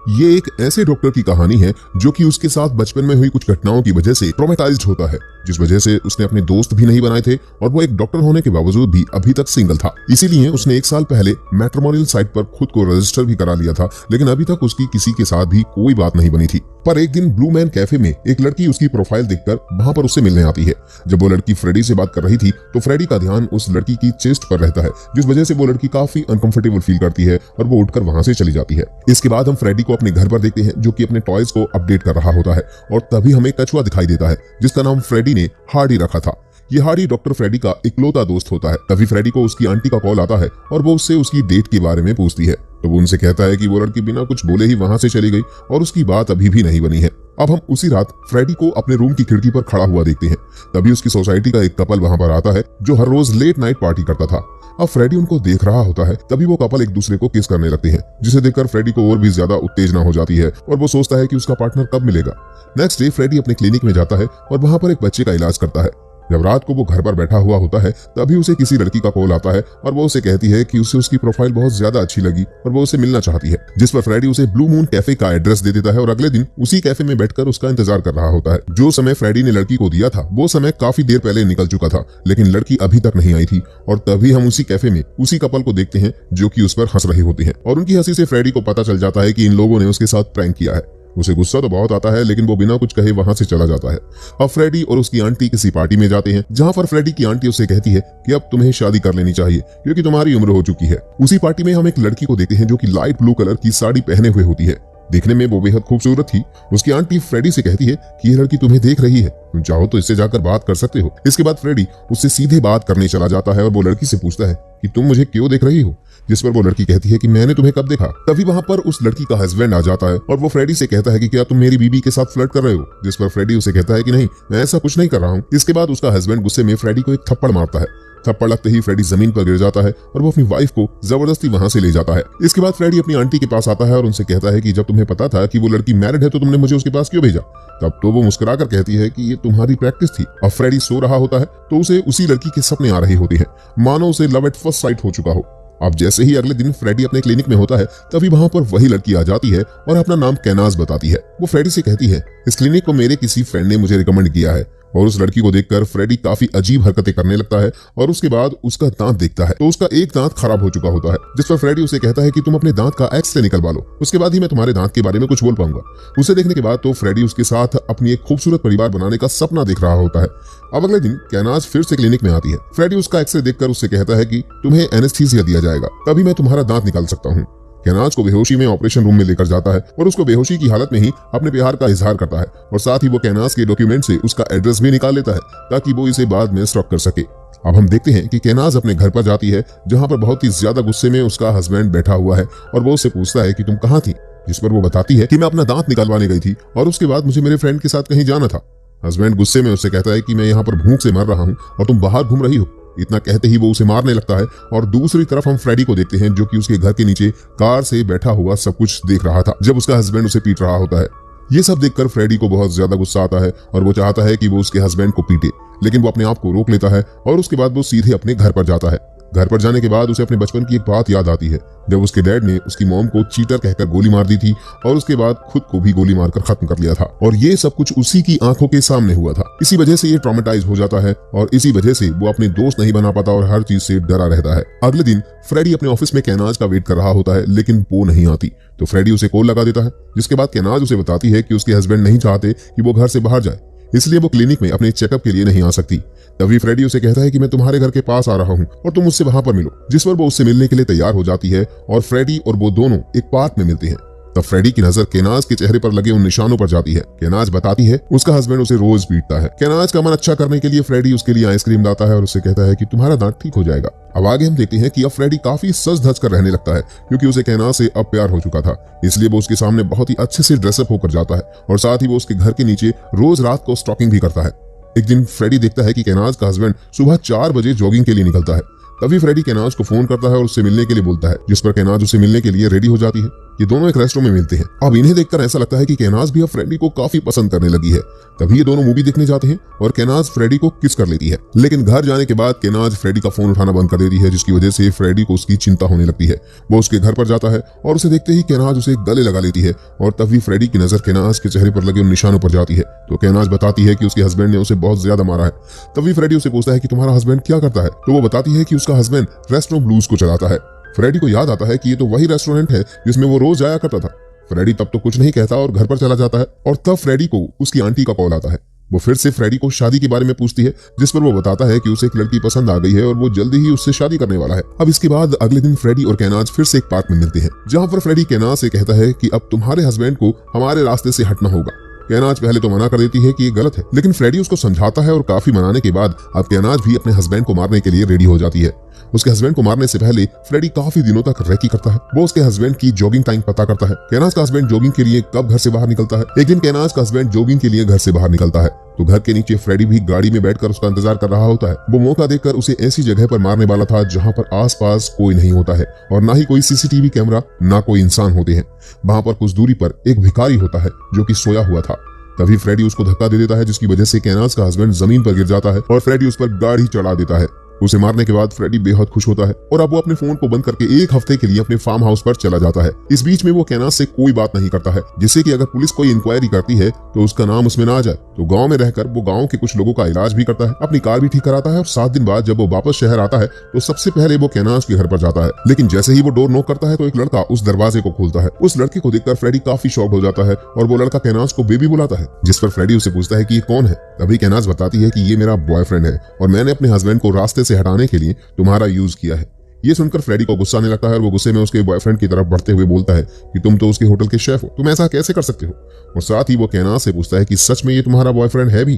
ये एक ऐसे डॉक्टर की कहानी है जो कि उसके साथ बचपन में हुई कुछ घटनाओं की वजह से ट्रॉमेटाइज्ड होता है, जिस वजह से उसने अपने दोस्त भी नहीं बनाए थे और वो एक डॉक्टर होने के बावजूद भी अभी तक सिंगल था। इसीलिए उसने 1 साल पहले मैट्रिमोनियल साइट पर खुद को रजिस्टर भी करा लिया था, लेकिन अभी तक उसकी किसी के साथ भी कोई बात नहीं बनी थी। पर एक दिन ब्लू मैन कैफे में एक लड़की उसकी प्रोफाइल देखकर वहां पर उससे मिलने आती है। जब वो लड़की फ्रेडी से बात कर रही थी तो फ्रेडी का ध्यान उस लड़की की चेस्ट पर रहता है, जिस वजह से वो लड़की काफी अनकंफर्टेबल फील करती है और वो उठकर वहां से चली जाती है। इसके बाद हम फ्रेडी को अपने घर पर देखते हैं जो कि अपने टॉयज को अपडेट कर रहा होता है और तभी हमें कछुआ दिखाई देता है जिसका नाम फ्रेडी ने हार्डी रखा था। ये हार्डी डॉक्टर फ्रेडी का इकलौता दोस्त होता है। तभी फ्रेडी को उसकी आंटी का कॉल आता है और वो उससे उसकी डेट के बारे में पूछती है, तो वो उनसे कहता है कि वो लड़की बिना कुछ बोले ही वहां से चली गई और उसकी बात अभी भी नहीं बनी है। अब हम उसी रात फ्रेडी को अपने रूम की खिड़की पर खड़ा हुआ देखते हैं। तभी उसकी सोसाइटी का एक कपल वहां पर आता है जो हर रोज लेट नाइट पार्टी करता था। अब फ्रेडी उनको देख रहा होता है, तभी वो कपल एक दूसरे को किस करने लगते हैं, जिसे देखकर फ्रेडी को और भी ज्यादा उत्तेजना हो जाती है और वो सोचता है कि उसका पार्टनर कब मिलेगा। नेक्स्ट डे फ्रेडी अपने क्लिनिक में जाता है और वहां पर एक बच्चे का इलाज करता है। जब रात को वो घर पर बैठा हुआ होता है तभी उसे किसी लड़की का कॉल आता है और वो उसे कहती है कि उसे उसकी प्रोफाइल बहुत ज्यादा अच्छी लगी और वो उसे मिलना चाहती है, जिस पर फ्रेडी उसे ब्लू मून कैफे का एड्रेस दे देता है और अगले दिन उसी कैफे में बैठकर उसका इंतजार कर रहा होता है। जो समय फ्रेडी ने लड़की को दिया था वो समय काफी देर पहले निकल चुका था, लेकिन लड़की अभी तक नहीं आई थी और तभी हम उसी कैफे में उसी कपल को देखते हैं जो कि उस पर हंस रहे होते हैं और उनकी हंसी से फ्रेडी को पता चल जाता है कि इन लोगों ने उसके साथ प्रैंक किया है। उसे गुस्सा तो बहुत आता है, लेकिन वो बिना कुछ कहे वहां से चला जाता है। अब फ्रेडी और उसकी आंटी किसी पार्टी में जाते हैं जहां पर फ्रेडी की आंटी उसे कहती है कि अब तुम्हें शादी कर लेनी चाहिए क्योंकि तुम्हारी उम्र हो चुकी है। उसी पार्टी में हम एक लड़की को देखते हैं जो कि लाइट ब्लू कलर की साड़ी पहने हुए होती है। देखने में वो बेहद खूबसूरत थी। उसकी आंटी फ्रेडी से कहती है कि ये लड़की तुम्हें देख रही है, तुम चाहो तो इससे जाकर बात कर सकते हो। इसके बाद फ्रेडी उससे सीधे बात करने चला जाता है और वो लड़की से पूछता है कि तुम मुझे क्यों देख रही हो, जिस पर वो लड़की कहती है कि मैंने तुम्हें कब देखा। तभी वहां पर उस लड़की का हस्बैंड आ जाता है और वो फ्रेडी से कहता है कि क्या तुम मेरी बीबी के साथ फ्लर्ट कर रहे हो, जिस पर फ्रेडी उसे कहता है कि नहीं, मैं ऐसा कुछ नहीं कर रहा हूँ। इसके बाद उसका हस्बैंड गुस्से में फ्रेडी को एक थप्पड़ मारता है। थप्पड़ लगते ही फ्रेडी जमीन पर गिर जाता है और वो अपनी वाइफ को जबरदस्ती वहां से ले जाता है। इसके बाद फ्रेडी अपनी आंटी के पास आता है और उनसे कहता है कि जब तुम्हें पता था कि वो लड़की मैरिड है तो तुमने मुझे उसके पास क्यों भेजा। तब तो वो मुस्कुराकर कहती है कि ये तुम्हारी प्रैक्टिस थी। अब फ्रेडी सो रहा होता है तो उसे उसी लड़की के सपने आ रहे होते हैं, मानो उसे लव एट फर्स्ट साइट हो चुका हो। अब जैसे ही अगले दिन फ्रेडी अपने क्लिनिक में होता है तभी वहां पर वही लड़की आ जाती है और अपना नाम कैनाज बताती है। वो फ्रेडी से कहती है, इस क्लिनिक को मेरे किसी फ्रेंड ने मुझे रिकमेंड किया है। और उस लड़की को देखकर फ्रेडी काफी अजीब हरकतें करने लगता है और उसके बाद उसका दांत देखता है तो उसका एक दांत खराब हो चुका होता है, जिस पर फ्रेडी उसे कहता है कि तुम अपने दांत का एक्सरे निकलवा लो, उसके बाद ही मैं तुम्हारे दांत के बारे में कुछ बोल पाऊंगा। उसे देखने के बाद तो फ्रेडी उसके साथ अपनी एक खूबसूरत परिवार बनाने का सपना देख रहा होता है। अब अगले दिन कैनाज फिर से क्लिनिक में आती है। फ्रेडी उसका एक्सरे देखकर उससे कहता है कि तुम्हें एनेस्थीसिया दिया जाएगा, तभी मैं तुम्हारा दांत निकाल सकता हूँ। कैनाज को बेहोशी में ऑपरेशन रूम में लेकर जाता है और उसको बेहोशी की हालत में ही अपने प्यार का इजहार करता है और साथ ही वो कैनाज के डॉक्यूमेंट से उसका एड्रेस भी निकाल लेता है ताकि वो इसे बाद में स्टॉक कर सके। अब हम देखते हैं कि कैनाज अपने घर पर जाती है जहां पर बहुत ही ज्यादा गुस्से में उसका हस्बैंड बैठा हुआ है और वो उससे पूछता है कि तुम कहाँ थी, जिस पर वो बताती है कि मैं अपना दांत निकालवाने गई थी और उसके बाद मुझे मेरे फ्रेंड के साथ कहीं जाना था। हस्बैंड गुस्से में उससे कहता है कि मैं यहाँ पर भूख से मर रहा हूँ और तुम बाहर घूम रही हो। इतना कहते ही वो उसे मारने लगता है और दूसरी तरफ हम फ्रेडी को देखते हैं जो कि उसके घर के नीचे कार से बैठा हुआ सब कुछ देख रहा था जब उसका हस्बैंड उसे पीट रहा होता है। ये सब देखकर फ्रेडी को बहुत ज्यादा गुस्सा आता है और वो चाहता है कि वो उसके हस्बैंड को पीटे, लेकिन वो अपने आप को रोक लेता है और उसके बाद वो सीधे अपने घर पर जाता है। घर पर जाने के बाद उसे अपने बचपन की एक बात याद आती है जब उसके डैड ने उसकी मॉम को चीटर कहकर गोली मार दी थी और उसके बाद खुद को भी गोली मारकर खत्म कर लिया था और ये सब कुछ उसी की आंखों के सामने हुआ था। इसी वजह से ये ट्रॉमेटाइज हो जाता है और इसी वजह से वो अपने दोस्त नहीं बना पाता और हर चीज से डरा रहता है। अगले दिन फ्रेडी अपने ऑफिस में कैनाज का वेट कर रहा होता है, लेकिन वो नहीं आती तो फ्रेडी उसे कॉल लगा देता है, जिसके बाद कैनाज उसे बताती है कि उसके हस्बैंड नहीं चाहते कि वो घर से बाहर जाए, इसलिए वो क्लिनिक में अपने चेकअप के लिए नहीं आ सकती। तभी फ्रेडी उसे कहता है कि मैं तुम्हारे घर के पास आ रहा हूँ और तुम मुझसे वहां पर मिलो, जिस पर वो उससे मिलने के लिए तैयार हो जाती है और फ्रेडी और वो दोनों एक पार्क में मिलते हैं। तब फ्रेडी की नजर कैनाज के चेहरे पर लगे उन निशानों पर जाती है। कैनाज बताती है उसका हस्बैंड उसे रोज पीटता है। कैनाज का मन अच्छा करने के लिए फ्रेडी उसके लिए आइसक्रीम लाता है और उससे कहता है कि तुम्हारा दांत ठीक हो जाएगा। अब आगे हम देखते हैं कि अब फ्रेडी काफी सज धज कर रहने लगता है क्योंकि उसे कैनाज से अब प्यार हो चुका था, इसलिए वो उसके सामने बहुत ही अच्छे से ड्रेसअप होकर जाता है और साथ ही वो उसके घर के नीचे रोज रात को स्टॉकिंग भी करता है। एक दिन फ्रेडी देखता है कि कैनाज का हस्बैंड सुबह 4 बजे जॉगिंग के लिए निकलता है। तभी फ्रेडी कैनाज को फोन करता है और उससे मिलने के लिए बोलता है, जिस पर कैनाज उसे मिलने के लिए रेडी हो जाती है। ये दोनों एक रेस्टोरेंट में मिलते हैं। अब इन्हें देखकर ऐसा लगता है कि केनाज भी अब फ्रेडी को काफी पसंद करने लगी है। तभी ये दोनों मूवी देखने जाते हैं और केनाज फ्रेडी को किस कर लेती है। लेकिन घर जाने के बाद केनाज फ्रेडी का फोन उठाना बंद कर देती है, जिसकी वजह से फ्रेडी को उसकी चिंता होने लगती है। वो उसके घर पर जाता है और उसे देखते ही केनाज उसे गले लगा लेती है और तभी फ्रेडी की नजर केनाज के चेहरे पर लगे उन निशानों पर जाती है। तो केनाज बताती है कि उसके हस्बैंड ने उसे बहुत ज्यादा मारा है। तभी फ्रेडी उसे पूछता है कि तुम्हारा हस्बैंड क्या करता है, तो वो बताती है कि उसका हस्बैंड रेस्टोरेंट ब्लूज को चलाता है। फ्रेडी को याद आता है कि ये तो वही रेस्टोरेंट है जिसमें वो रोज जाया करता था। फ्रेडी तब तो कुछ नहीं कहता और घर पर चला जाता है और तब फ्रेडी को उसकी आंटी का कॉल आता है। वो फिर से फ्रेडी को शादी के बारे में पूछती है, जिस पर वो बताता है कि उसे एक लड़की पसंद आ गई है और वो जल्दी ही उससे शादी करने वाला है। अब इसके बाद अगले दिन फ्रेडी और केनाज फिर से एक पार्क में मिलते हैं, जहां पर फ्रेडी केनाज से कहता है कि अब तुम्हारे हस्बैंड को हमारे रास्ते से हटना होगा। केनाज पहले तो मना कर देती है कि ये गलत है, लेकिन फ्रेडी उसको समझाता है और काफी मनाने के बाद अब केनाज भी अपने हस्बैंड को मारने के लिए रेडी हो जाती है। उसके हस्बैंड को मारने से पहले फ्रेडी काफी दिनों तक रेकी करता है। वो उसके हस्बैंड की जॉगिंग टाइम पता करता है। केनाज का हस्बैंड जॉगिंग के लिए कब घर से बाहर निकलता है। एक दिन केनाज का हस्बैंड जॉगिंग के लिए घर से बाहर निकलता है तो घर के नीचे फ्रेडी भी गाड़ी में बैठकर उसका इंतजार कर रहा होता है। वो मौका देखकर उसे ऐसी जगह पर मारने वाला था जहां पर आसपास कोई नहीं होता है और ना ही कोई सीसीटीवी कैमरा, ना कोई इंसान होते हैं। वहां पर कुछ दूरी पर एक भिखारी होता है जो कि सोया हुआ था। तभी फ्रेडी उसको धक्का दे देता है, जिसकी वजह से केनाज का हस्बैंड जमीन पर गिर जाता है और फ्रेडी उस पर गाड़ी चढ़ा देता है। उसे मारने के बाद फ्रेडी बेहद खुश होता है और अब वो अपने फोन को बंद करके एक हफ्ते के लिए अपने फार्म हाउस पर चला जाता है। इस बीच में वो केनाज से कोई बात नहीं करता है, जिससे कि अगर पुलिस कोई इंक्वायरी करती है तो उसका नाम उसमें ना आ जाए। तो गांव में रहकर वो गांव के कुछ लोगों का इलाज भी करता है, अपनी कार भी ठीक कराता है और 7 दिन बाद जब वो वापस शहर आता है तो सबसे पहले वो केनाज के घर पर जाता है। लेकिन जैसे ही वो डोर नॉक करता है तो एक लड़का उस दरवाजे को खोलता है। उस लड़के को देखकर फ्रेडी काफी शॉक हो जाता है और वो लड़का केनाज को बेबी बुलाता है, जिस पर फ्रेडी उसे पूछता है कि ये कौन है। तभी केनाज बताती है कि ये मेरा बॉयफ्रेंड है और मैंने अपने हस्बैंड को रास्ते से हटाने के लिए तुम्हारा यूज किया है। ये सुनकर फ्रेडी को गुस्सा आने लगता है और वो गुस्से में उसके बॉयफ्रेंड की तरफ बढ़ते हुए बोलता है कि तुम तो उसके होटल के शेफ हो, तुम ऐसा कैसे कर सकते हो। और साथ ही वो केनाज से पूछता है कि सच में ये तुम्हारा बॉयफ्रेंड है भी।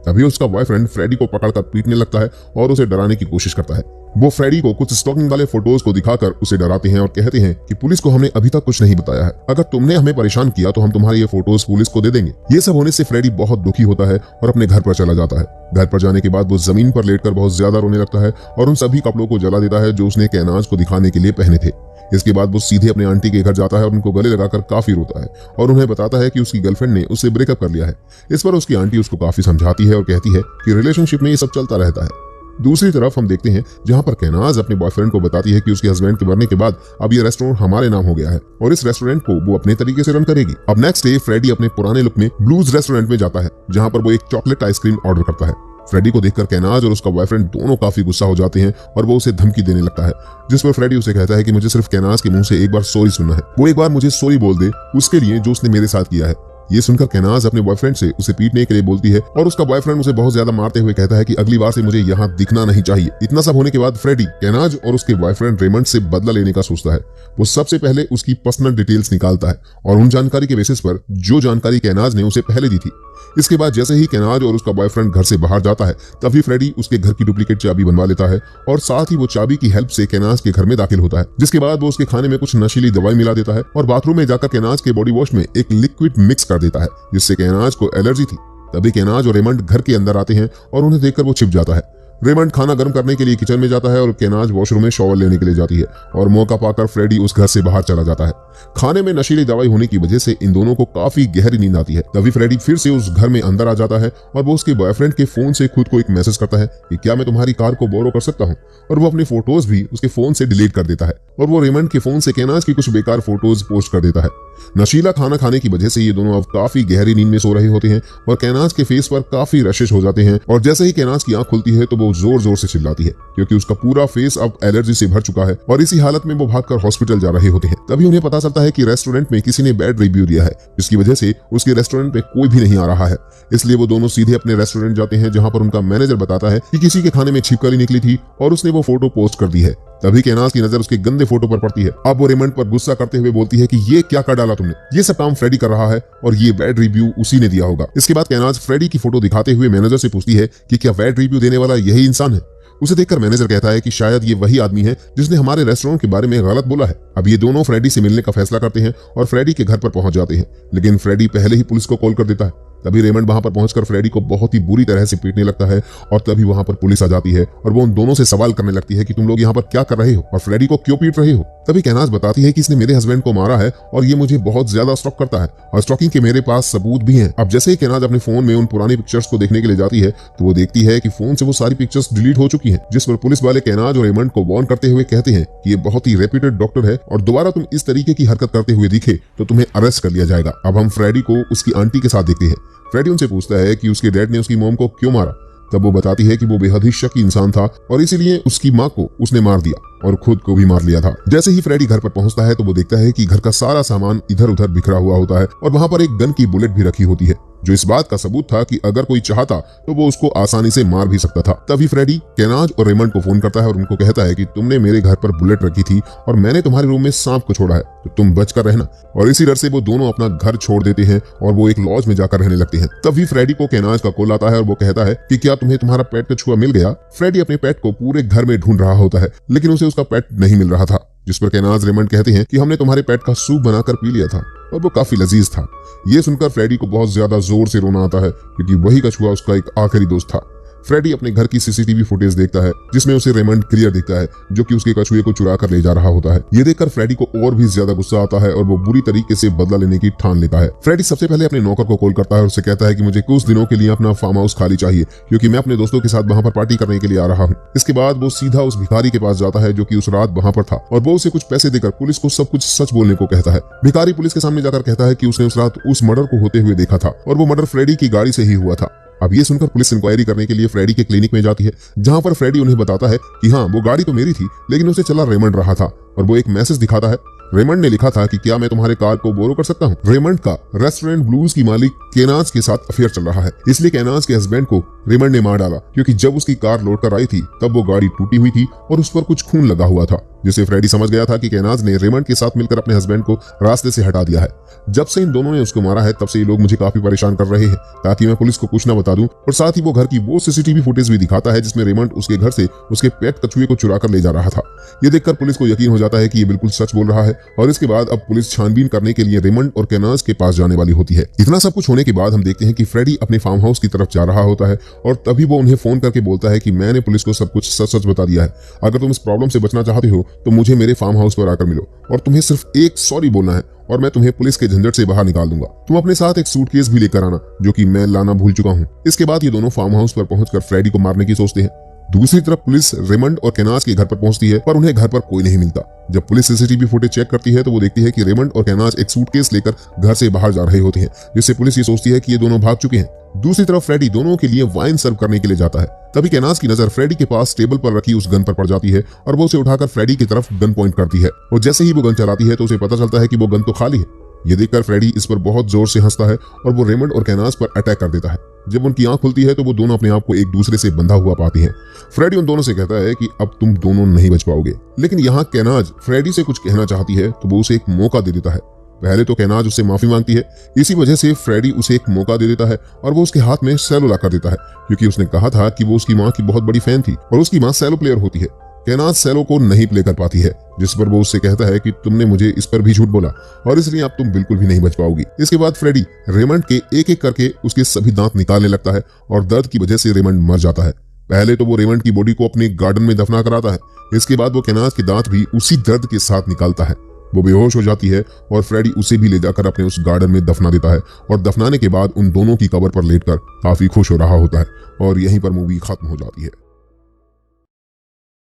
तभी उसका बॉयफ्रेंड फ्रेडी को पकड़कर पीटने लगता है और उसे डराने की कोशिश करता है। वो फ्रेडी को कुछ स्टॉकिंग वाले फोटोज को दिखाकर उसे डराते हैं और कहते हैं कि पुलिस को हमने अभी तक कुछ नहीं बताया है, अगर तुमने हमें परेशान किया तो हम तुम्हारे ये फोटोज पुलिस को दे देंगे। ये सब होने से फ्रेडी बहुत दुखी होता है और अपने घर पर चला जाता है। घर पर जाने के बाद वो जमीन पर लेटकर बहुत ज्यादा रोने लगता है और उन सभी कपड़ों को जला देता है जो उसने केनाज को दिखाने के लिए पहने थे। इसके बाद वो सीधे अपने आंटी के घर जाता है और उनको गले लगाकर काफी रोता है और उन्हें बताता है कि उसकी गर्लफ्रेंड ने उससे ब्रेकअप कर लिया है। इस पर उसकी आंटी उसको काफी समझाती है और कहती है कि रिलेशनशिप में ये सब चलता रहता है। दूसरी तरफ हम देखते हैं जहां पर केनाज अपने बॉयफ्रेंड को बताती है कि उसके हस्बैंड के मरने के बाद अब ये रेस्टोरेंट हमारे नाम हो गया है और इस रेस्टोरेंट को वो अपने तरीके से रन करेगी। अब नेक्स्ट डे फ्रेडी अपने पुराने लुक में ब्लूज रेस्टोरेंट में जाता है, जहां पर वो एक चॉकलेट आइसक्रीम ऑर्डर करता है। फ्रेडी को देखकर केनाज और उसका बॉयफ्रेंड दोनों काफी गुस्सा हो जाते हैं और वो उसे धमकी देने लगता है, जिस पर फ्रेडी उसे कहता है कि मुझे सिर्फ केनाज के मुंह से एक बार सॉरी सुनना है, वो एक बार मुझे सॉरी बोल दे उसके लिए जो उसने मेरे साथ किया है। ये सुनकर केनाज अपने बॉयफ्रेंड से उसे पीटने के लिए बोलती है और उसका बॉयफ्रेंड उसे बहुत ज्यादा मारते हुए कहता है कि अगली बार से मुझे यहाँ दिखना नहीं चाहिए। इतना सब होने के बाद फ्रेडी केनाज और उसके बॉयफ्रेंड रेमंड से बदला लेने का सोचता है। वो सबसे पहले उसकी पर्सनल डिटेल्स निकालता है और उन जानकारी के बेसिस पर जो जानकारी केनाज ने उसे पहले दी थी। इसके बाद जैसे ही केनाज और उसका बॉयफ्रेंड घर से बाहर जाता है तभी फ्रेडी उसके घर की डुप्लीकेट चाबी बनवा लेता है और साथ ही वो चाबी की हेल्प से केनाज के घर में दाखिल होता है। जिसके बाद वो उसके खाने में कुछ नशीली दवाई मिला देता है और बाथरूम में जाकर केनाज के बॉडी वॉश में एक लिक्विड मिक्स कर देता है, जिससे केनाज को एलर्जी थी। तभी केनाज और रेमंड घर के अंदर आते हैं और उन्हें देखकर वो छिप जाता है। रेमंड खाना गर्म करने के लिए किचन में जाता है और केनाज वॉशरूम में शॉवर लेने के लिए जाती है और मौका पाकर फ्रेडी उस घर से बाहर चला जाता है। खाने में नशीली दवाई होने की वजह से इन दोनों को काफी गहरी नींद आती है। तभी फ्रेडी फिर से उस घर में अंदर आ जाता है और वो उसके बॉयफ्रेंड के फोन से खुद को एक मैसेज करता है कि क्या मैं तुम्हारी कार को बोरो कर सकता हूँ, और वो अपनी फोटोज भी उसके फोन से डिलीट कर देता है और वो रेमंड के फोन से केनाज की कुछ बेकार फोटोज पोस्ट कर देता है। नशीला खाना खाने की वजह से ये दोनों अब काफी गहरी नींद में सो रहे होते हैं और केनाज के फेस पर काफी रशेस हो जाते हैं और जैसे ही केनाज की आंख खुलती है तो वो जोर जोर से चिल्लाती है क्योंकि उसका पूरा फेस अब एलर्जी से भर चुका है और इसी हालत में वो भागकर हॉस्पिटल जा रहे होते हैं। तभी उन्हें पता चलता है कि रेस्टोरेंट में किसी ने बैड रिव्यू दिया है, जिसकी वजह से उसके रेस्टोरेंट में कोई भी नहीं आ रहा है। इसलिए वो दोनों सीधे अपने रेस्टोरेंट जाते हैं, जहां पर उनका मैनेजर बताता है कि किसी के खाने में छिपकली निकली थी और उसने वो फोटो पोस्ट कर दी है। तभी केनाज की नजर उसके गंदे फोटो पर पड़ती है। अब वो रेमंड पर गुस्सा करते हुए बोलती है कि ये क्या कर डाला तुमने, ये सब काम फ्रेडी कर रहा है और ये बैड रिव्यू उसी ने दिया होगा। इसके बाद केनाज फ्रेडी की फोटो दिखाते हुए मैनेजर से पूछती है कि क्या बैड रिव्यू देने वाला यही इंसान है। उसे देखकर मैनेजर कहता है कि शायद ये वही आदमी है जिसने हमारे रेस्टोरेंट के बारे में गलत बोला है। अब ये दोनों फ्रेडी से मिलने का फैसला करते हैं और फ्रेडी के घर पर पहुंच जाते हैं, लेकिन फ्रेडी पहले ही पुलिस को कॉल कर देता है। तभी रेमंड वहां पर पहुंचकर फ्रेडी को बहुत ही बुरी तरह से पीटने लगता है और तभी वहां पर पुलिस आ जाती है और वो उन दोनों से सवाल करने लगती है कि तुम लोग यहाँ पर क्या कर रहे हो और फ्रेडी को क्यों पीट रहे हो। तभी कैनाज बताती है कि इसने मेरे हस्बैंड को मारा है और ये मुझे बहुत ज्यादा स्टॉक करता है और स्टॉकिंग के मेरे पास सबूत भी हैं। अब जैसे ही कैनाज अपने फोन में उन पुरानी पिक्चर्स को देखने के लिए जाती है तो वो देखती है कि फोन से वो सारी पिक्चर्स डिलीट हो चुकी हैं, जिस पर पुलिस वाले कैनाज और रेमंड को वार्न करते हुए कहते हैं कि ये बहुत ही रेप्यूटेड डॉक्टर है और दोबारा तुम इस तरीके की हरकत करते हुए दिखे तो तुम्हें अरेस्ट कर लिया जाएगा। अब हम फ्रेडी को उसकी आंटी के साथ देखते हैं। फ्रेडी उनसे पूछता है कि उसके डैड ने उसकी मॉम को क्यों मारा। तब वो बताती है कि वो बेहद ही शकी इंसान था और इसीलिए उसकी माँ को उसने मार दिया और खुद को भी मार लिया था। जैसे ही फ्रेडी घर पर पहुंचता है तो वो देखता है कि घर का सारा सामान इधर उधर बिखरा हुआ होता है और वहां पर एक गन की बुलेट भी रखी होती है, जो इस बात का सबूत था कि अगर कोई चाहता तो वो उसको आसानी से मार भी सकता था। तभी फ्रेडी कैनाज और रेमंड को फोन करता है और उनको कहता है कि तुमने मेरे घर पर बुलेट रखी थी और मैंने तुम्हारे रूम में सांप को छोड़ा है, तो तुम बच कर रहना। और इसी डर से वो दोनों अपना घर छोड़ देते हैं और वो एक लॉज में जाकर रहने लगते हैं। तभी फ्रेडी को कैनाज का कॉल आता है और वो कहता है कि क्या तुम्हें तुम्हारा पेट का छुआ मिल गया। फ्रेडी अपने पेट को पूरे घर में ढूंढ रहा होता है लेकिन उसे उसका पेट नहीं मिल रहा था, जिस पर कैनाज रेमंड कहते हैं कि हमने तुम्हारे पेट का सूप बनाकर पी लिया था और वो काफी लजीज था। ये सुनकर फ्रेडी को बहुत ज्यादा जोर से रोना आता है क्योंकि वही कछुआ उसका एक आखिरी दोस्त था। फ्रेडी अपने घर की सीसीटीवी फुटेज देखता है जिसमें उसे रेमंड क्लियर दिखता है जो कि उसके कछुए को चुरा कर ले जा रहा होता है। ये देखकर फ्रेडी को और भी ज्यादा गुस्सा आता है और वो बुरी तरीके से बदला लेने की ठान लेता है। फ्रेडी सबसे पहले अपने नौकर को कॉल करता है और उससे कहता है कि मुझे कुछ दिनों के लिए अपना फार्म हाउस खाली चाहिए क्योंकि मैं अपने दोस्तों के साथ वहां पर पार्टी करने के लिए आ रहा हूँ। इसके बाद वो सीधा उस भिखारी के पास जाता है जो कि उस रात वहां पर था और वो उसे कुछ पैसे देकर पुलिस को सब कुछ सच बोलने को कहता है। भिखारी पुलिस के सामने जाकर कहता है कि उसने उस रात उस मर्डर को होते हुए देखा था और वो मर्डर फ्रेडी की गाड़ी से ही हुआ था। अब ये सुनकर पुलिस इंक्वायरी करने के लिए फ्रेडी के क्लिनिक में जाती है जहां पर फ्रेडी उन्हें बताता है कि हाँ वो गाड़ी तो मेरी थी लेकिन उसे चला रेमंड रहा था और वो एक मैसेज दिखाता है। रेमंड ने लिखा था कि क्या मैं तुम्हारे कार को बोरो कर सकता हूँ। रेमंड का रेस्टोरेंट ब्लूज की मालिक कैनाज के साथ अफेयर चल रहा है, इसलिए कैनाज के हस्बैंड को रेमंड ने मार डाला क्योंकि जब उसकी कार लौट कर आई थी तब वो गाड़ी टूटी हुई थी और उस पर कुछ खून लगा हुआ था, जिसे फ्रेडी समझ गया था कि कैनाज ने रेमंड के साथ मिलकर अपने हस्बैंड को रास्ते से हटा दिया है। जब से इन दोनों ने उसको मारा है तब से ये लोग मुझे काफी परेशान कर रहे हैं ताकि मैं पुलिस को कुछ न बता दूं और साथ ही वो घर की वो सीसीटीवी फुटेज भी दिखाता है जिसमें रेमंड उसके घर से उसके पेट कछुए को चुरा कर ले जा रहा था। ये देखकर पुलिस को यकीन हो जाता है कि ये बिल्कुल सच बोल रहा है और इसके बाद अब पुलिस छानबीन करने के लिए रेमंड और कैनाज के पास जाने वाली होती है। इतना सब कुछ होने के बाद हम देखते हैं कि फ्रेडी अपने फार्म हाउस की तरफ जा रहा होता है और तभी वो उन्हें फोन करके बोलता है कि मैंने पुलिस को सब कुछ सच सच बता दिया है। अगर तुम इस प्रॉब्लम से बचना चाहते हो तो मुझे मेरे फार्म हाउस पर आकर मिलो और तुम्हें सिर्फ एक सॉरी बोलना है और मैं तुम्हें पुलिस के झंझट से बाहर निकाल दूंगा। तुम अपने साथ एक सूटकेस भी लेकर आना जो कि मैं लाना भूल चुका हूँ। इसके बाद ये दोनों फार्म हाउस पर पहुंचकर फ्रेडी को मारने की सोचते हैं। दूसरी तरफ पुलिस रेमंड और कैनाज के घर पर पहुंचती है पर उन्हें घर पर कोई नहीं मिलता। जब पुलिस सीसीटीवी फुटेज चेक करती है तो वो देखती है कि रेमंड और कैनाज एक सूटकेस लेकर घर से बाहर जा रहे होते हैं, जिससे पुलिस ये सोचती है कि ये दोनों भाग चुके हैं। दूसरी तरफ फ्रेडी दोनों के लिए वाइन सर्व करने के लिए जाता है। तभी कैनाज की नजर फ्रेडी के पास टेबल पर रखी उस गन पर पड़ जाती है और वो उसे उठाकर फ्रेडी की तरफ गन पॉइंट करती है और जैसे ही वो गन चलाती है तो उसे पता चलता है कि वो गन तो खाली है। ये देखकर फ्रेडी इस पर बहुत जोर से हंसता है और वो रेमंड और कैनाज पर अटैक कर देता है। जब उनकी आंख खुलती है तो वो दोनों अपने आप को एक दूसरे से बंधा हुआ पाती हैं। फ्रेडी उन दोनों से कहता है कि अब तुम दोनों नहीं बच पाओगे, लेकिन यहाँ कैनाज फ्रेडी से कुछ कहना चाहती है तो वो उसे एक मौका दे देता है। पहले तो कैनाज उससे माफी मांगती है, इसी वजह से फ्रेडी उसे एक मौका दे देता है और वो उसके हाथ में सेलो ला कर देता है क्योंकि उसने कहा था कि वो उसकी माँ की बहुत बड़ी फैन थी और उसकी माँ सेलो प्लेयर होती है। कैनाज सेलो को नहीं प्ले कर पाती है, जिस पर वो उससे कहता है कि तुमने मुझे इस पर भी झूठ बोला और इसलिए अब तुम बिल्कुल भी नहीं बच पाओगी। इसके बाद फ्रेडी रेमंड के एक एक करके उसके सभी दांत निकालने लगता है और दर्द की वजह से रेमंड मर जाता है। पहले तो वो रेमंड की बॉडी को अपने गार्डन में दफना कराता है, इसके बाद वो कैनाज के दांत भी उसी दर्द के साथ निकालता है। वो बेहोश हो जाती है और फ्रेडी उसे भी ले जाकर अपने उस गार्डन में दफना देता है और दफनाने के बाद उन दोनों की कब्र पर लेटकर काफी खुश हो रहा होता है और यहीं पर मूवी खत्म हो जाती है।